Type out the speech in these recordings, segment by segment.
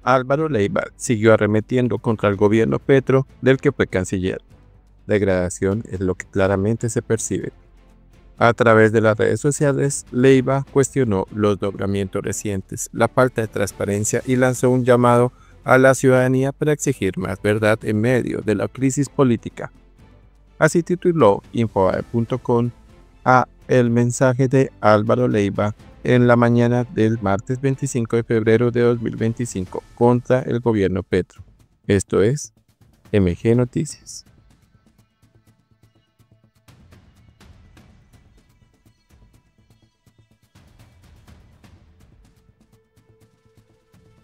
Álvaro Leiva siguió arremetiendo contra el gobierno Petro, del que fue canciller. Degradación es lo que claramente se percibe. A través de las redes sociales, Leiva cuestionó los nombramientos recientes, la falta de transparencia y lanzó un llamado a la ciudadanía para exigir más verdad en medio de la crisis política. Así tituló Infobae.com a el mensaje de Álvaro Leiva en la mañana del martes 25 de febrero de 2025 contra el gobierno Petro. Esto es MG Noticias.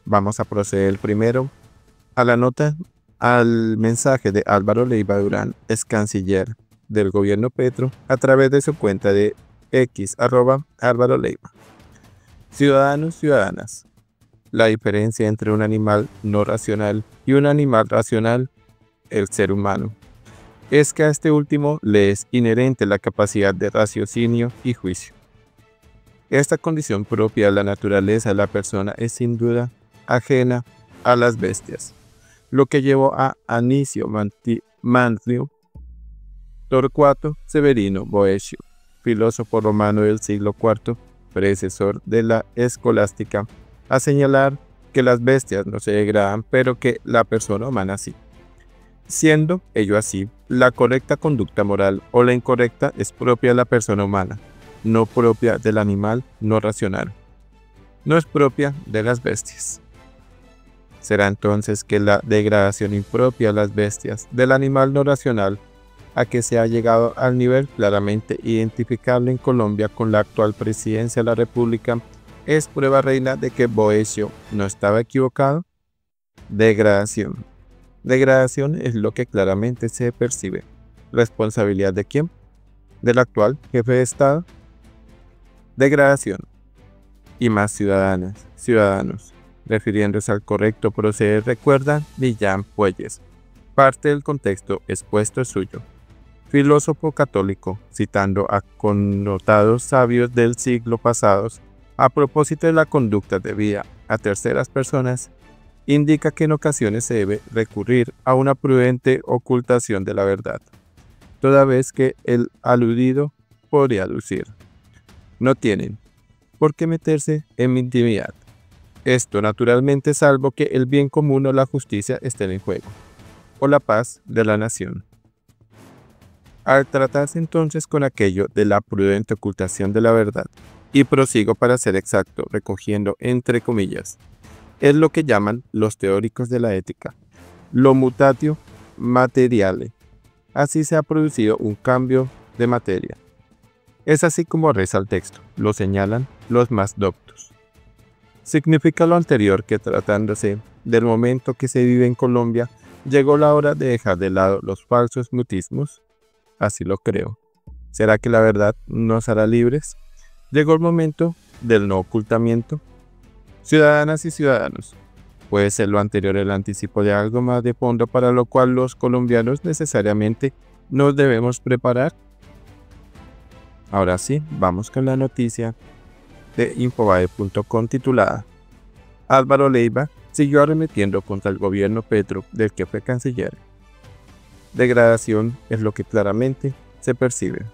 Vamos a proceder primero a la nota, al mensaje de Álvaro Leiva Durán, ex canciller del gobierno Petro, a través de su cuenta de X, @Álvaro Leiva. Ciudadanos, ciudadanas, la diferencia entre un animal no racional y un animal racional, el ser humano, es que a este último le es inherente la capacidad de raciocinio y juicio. Esta condición propia de la naturaleza de la persona es sin duda ajena a las bestias, lo que llevó a Anicio Manlio Torcuato Severino Boecio, filósofo romano del siglo IV, predecesor de la escolástica, a señalar que las bestias no se degradan, pero que la persona humana sí. Siendo ello así, la correcta conducta moral o la incorrecta es propia de la persona humana, no propia del animal no racional. No es propia de las bestias. Será entonces que la degradación impropia de las bestias, del animal no racional, a que se ha llegado al nivel claramente identificable en Colombia con la actual presidencia de la República, es prueba reina de que Boecio no estaba equivocado. Degradación. Degradación es lo que claramente se percibe. ¿Responsabilidad de quién? ¿Del actual jefe de Estado? Degradación. Y más ciudadanos, refiriéndose al correcto proceder, recuerda Millán Puelles. Parte del contexto expuesto es suyo. Filósofo católico, citando a connotados sabios del siglo pasados, a propósito de la conducta debida a terceras personas, indica que en ocasiones se debe recurrir a una prudente ocultación de la verdad, toda vez que el aludido podría aducir. No tienen por qué meterse en mi intimidad. Esto naturalmente salvo que el bien común o la justicia estén en juego, o la paz de la nación. Al tratarse entonces con aquello de la prudente ocultación de la verdad, y prosigo para ser exacto, recogiendo entre comillas, es lo que llaman los teóricos de la ética, lo mutatio materiale. Así se ha producido un cambio de materia. Es así como reza el texto, lo señalan los más doctos. Significa lo anterior que tratándose del momento que se vive en Colombia, llegó la hora de dejar de lado los falsos mutismos. Así lo creo. ¿Será que la verdad nos hará libres? Llegó el momento del no ocultamiento. Ciudadanas y ciudadanos, puede ser lo anterior el anticipo de algo más de fondo para lo cual los colombianos necesariamente nos debemos preparar. Ahora sí, vamos con la noticia de Infobae.com titulada Álvaro Leiva siguió arremetiendo contra el gobierno Petro, del que fue canciller. Degradación es lo que claramente se percibe.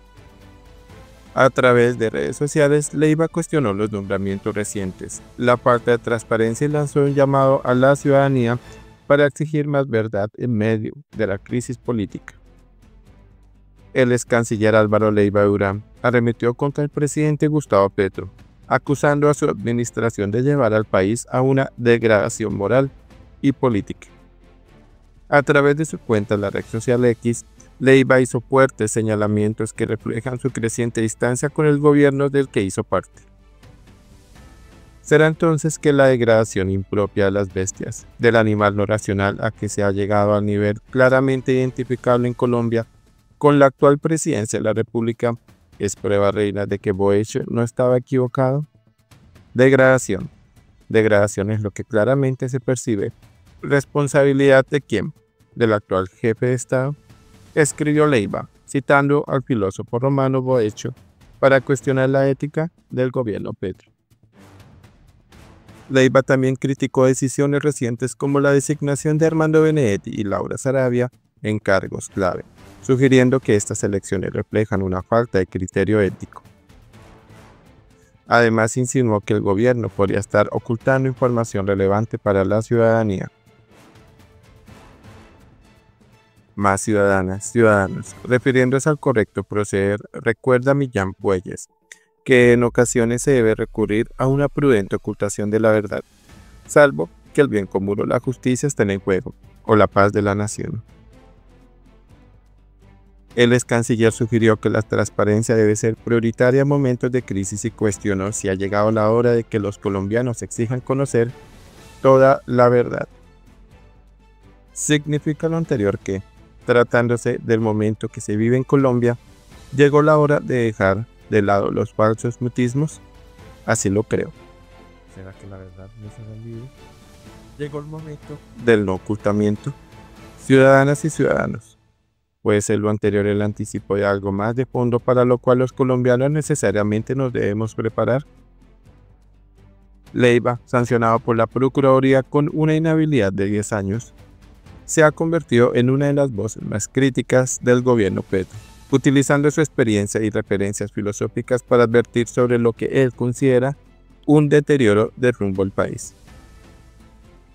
A través de redes sociales, Leiva cuestionó los nombramientos recientes, la falta de transparencia y lanzó un llamado a la ciudadanía para exigir más verdad en medio de la crisis política. El ex canciller Álvaro Leiva Durán arremetió contra el presidente Gustavo Petro, acusando a su administración de llevar al país a una degradación moral y política. A través de su cuenta en la red social X, Leiva hizo fuertes señalamientos que reflejan su creciente distancia con el gobierno del que hizo parte. Será entonces que la degradación impropia de las bestias, del animal no racional a que se ha llegado al nivel claramente identificable en Colombia con la actual presidencia de la República, es prueba reina de que Boecio no estaba equivocado. Degradación. Degradación es lo que claramente se percibe. ¿Responsabilidad de quién? ¿Del actual jefe de Estado? Escribió Leiva, citando al filósofo romano Boecio para cuestionar la ética del gobierno Petro. Leiva también criticó decisiones recientes como la designación de Armando Benedetti y Laura Sarabia en cargos clave, sugiriendo que estas elecciones reflejan una falta de criterio ético. Además, insinuó que el gobierno podría estar ocultando información relevante para la ciudadanía. Más ciudadanos, refiriéndose al correcto proceder, recuerda Millán Puelles que en ocasiones se debe recurrir a una prudente ocultación de la verdad, salvo que el bien común o la justicia estén en juego, o la paz de la nación. El ex canciller sugirió que la transparencia debe ser prioritaria en momentos de crisis y cuestionó si ha llegado la hora de que los colombianos exijan conocer toda la verdad. Significa lo anterior que, tratándose del momento que se vive en Colombia, llegó la hora de dejar de lado los falsos mutismos. Así lo creo. ¿Será que la verdad no se ha olvidado? Llegó el momento del no ocultamiento. Ciudadanas y ciudadanos, puede ser lo anterior el anticipo de algo más de fondo para lo cual los colombianos necesariamente nos debemos preparar. Leiva, sancionado por la Procuraduría con una inhabilidad de 10 años, se ha convertido en una de las voces más críticas del gobierno Petro, utilizando su experiencia y referencias filosóficas para advertir sobre lo que él considera un deterioro del rumbo del país.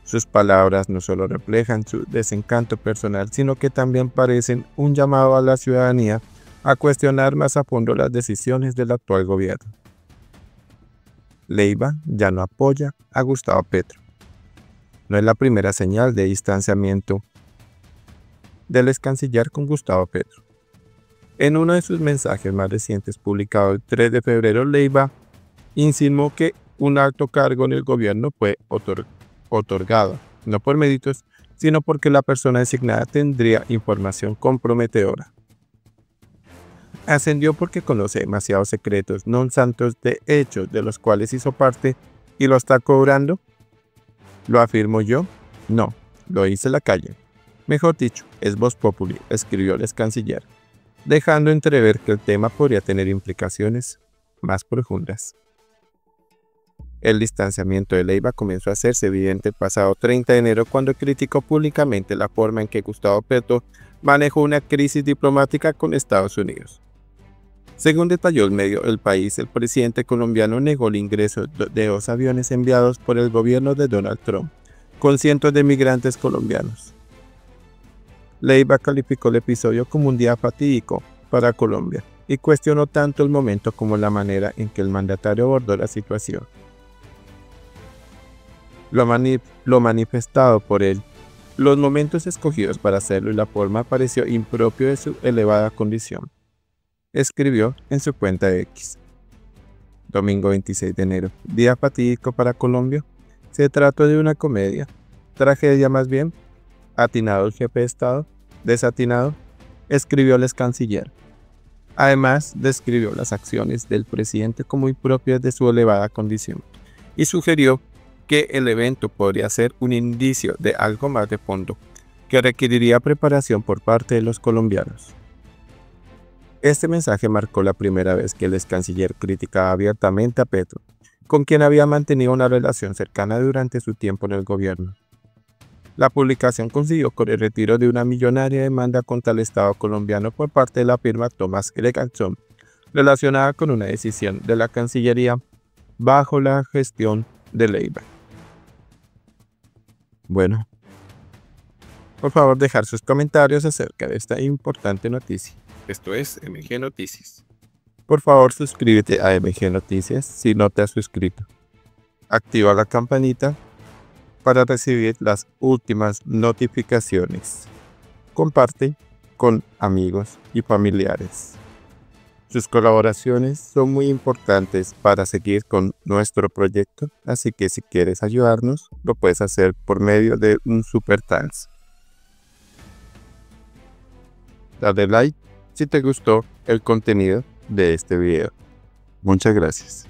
Sus palabras no solo reflejan su desencanto personal, sino que también parecen un llamado a la ciudadanía a cuestionar más a fondo las decisiones del actual gobierno. Leiva ya no apoya a Gustavo Petro. No es la primera señal de distanciamiento del ex canciller con Gustavo Petro. En uno de sus mensajes más recientes publicado el 3 de febrero, Leiva insinuó que un alto cargo en el gobierno fue otorgado, no por méritos, sino porque la persona designada tendría información comprometedora. Ascendió porque conoce demasiados secretos non santos de hechos de los cuales hizo parte y lo está cobrando. ¿Lo afirmo yo? No, lo dice la calle. Mejor dicho, es voz populi, escribió el ex canciller, dejando entrever que el tema podría tener implicaciones más profundas. El distanciamiento de Leiva comenzó a hacerse evidente el pasado 30 de enero cuando criticó públicamente la forma en que Gustavo Petro manejó una crisis diplomática con Estados Unidos. Según detalló el medio El País, el presidente colombiano negó el ingreso de 2 aviones enviados por el gobierno de Donald Trump, con cientos de migrantes colombianos. Leiva calificó el episodio como un día fatídico para Colombia y cuestionó tanto el momento como la manera en que el mandatario abordó la situación. Lo manifestado por él, los momentos escogidos para hacerlo y la forma pareció impropio de su elevada condición, escribió en su cuenta de X. Domingo 26 de enero, día fatídico para Colombia. Se trató de una comedia, tragedia más bien. Atinado el jefe de Estado, desatinado, escribió el ex canciller. Además, describió las acciones del presidente como impropias de su elevada condición y sugirió que el evento podría ser un indicio de algo más de fondo, que requeriría preparación por parte de los colombianos. Este mensaje marcó la primera vez que el ex canciller criticaba abiertamente a Petro, con quien había mantenido una relación cercana durante su tiempo en el gobierno. La publicación coincidió con el retiro de una millonaria demanda contra el Estado colombiano por parte de la firma Thomas Greganson, relacionada con una decisión de la Cancillería bajo la gestión de Leiva. Bueno, por favor dejar sus comentarios acerca de esta importante noticia. Esto es MG Noticias. Por favor suscríbete a MG Noticias si no te has suscrito. Activa la campanita para recibir las últimas notificaciones. Comparte con amigos y familiares. Sus colaboraciones son muy importantes para seguir con nuestro proyecto, así que si quieres ayudarnos, lo puedes hacer por medio de un super thanks. Dale like si te gustó el contenido de este video. Muchas gracias.